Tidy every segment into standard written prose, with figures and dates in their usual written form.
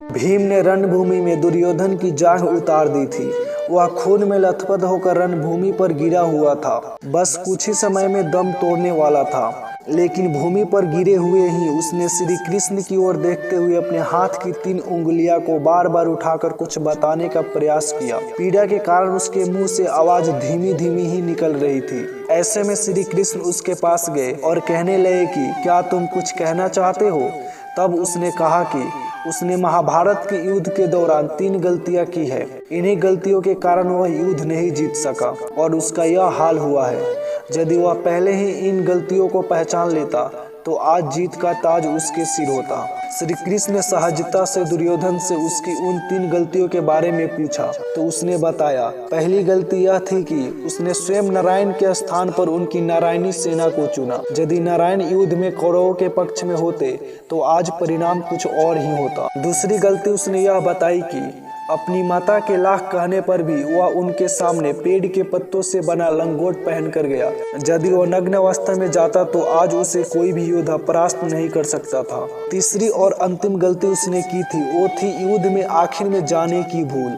भीम ने रणभूमि में दुर्योधन की जांघ उतार दी थी। वह खून में लथपथ होकर रणभूमि पर गिरा हुआ था। बस कुछ ही समय में दम तोड़ने वाला था, लेकिन भूमि पर गिरे हुए ही उसने श्री कृष्ण की ओर देखते हुए अपने हाथ की 3 उंगलियां को बार बार उठाकर कुछ बताने का प्रयास किया। पीड़ा के कारण उसके मुंह से आवाज धीमी धीमी ही निकल रही थी। ऐसे में श्री कृष्ण उसके पास गए और कहने लगे कि क्या तुम कुछ कहना चाहते हो। तब उसने कहा कि उसने महाभारत के युद्ध के दौरान 3 गलतियां की है। इन्हीं गलतियों के कारण वह युद्ध नहीं जीत सका और उसका यह हाल हुआ है। यदि वह पहले ही इन गलतियों को पहचान लेता तो आज जीत का ताज उसके सिर होता। श्री कृष्ण ने सहजता से दुर्योधन से उसकी उन 3 गलतियों के बारे में पूछा तो उसने बताया। पहली गलती यह थी कि उसने स्वयं नारायण के स्थान पर उनकी नारायणी सेना को चुना। यदि नारायण युद्ध में कौरवों के पक्ष में होते तो आज परिणाम कुछ और ही होता। दूसरी गलती उसने यह बताई कि अपनी माता के लाख कहने पर भी वह उनके सामने पेड़ के पत्तों से बना लंगोट पहन कर गया। यदि वह नग्न अवस्था में जाता तो आज उसे कोई भी योद्धा परास्त नहीं कर सकता था। तीसरी और अंतिम गलती उसने की थी वो थी युद्ध में आखिर में जाने की भूल।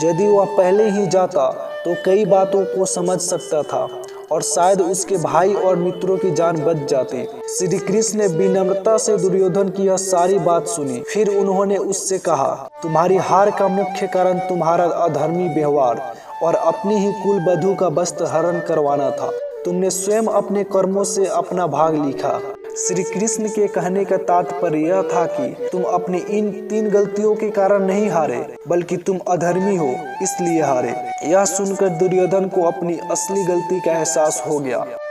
यदि वह पहले ही जाता तो कई बातों को समझ सकता था और शायद उसके भाई और मित्रों की जान बच जाती। श्री कृष्ण ने विनम्रता से दुर्योधन की यह सारी बात सुनी। फिर उन्होंने उससे कहा, तुम्हारी हार का मुख्य कारण तुम्हारा अधर्मी व्यवहार और अपनी ही कुल वधू का वस्त्र हरण करवाना था। तुमने स्वयं अपने कर्मों से अपना भाग लिखा। श्री कृष्ण के कहने का तात्पर्य यह था कि तुम अपनी इन 3 गलतियों के कारण नहीं हारे, बल्कि तुम अधर्मी हो इसलिए हारे। यह सुनकर दुर्योधन को अपनी असली गलती का एहसास हो गया।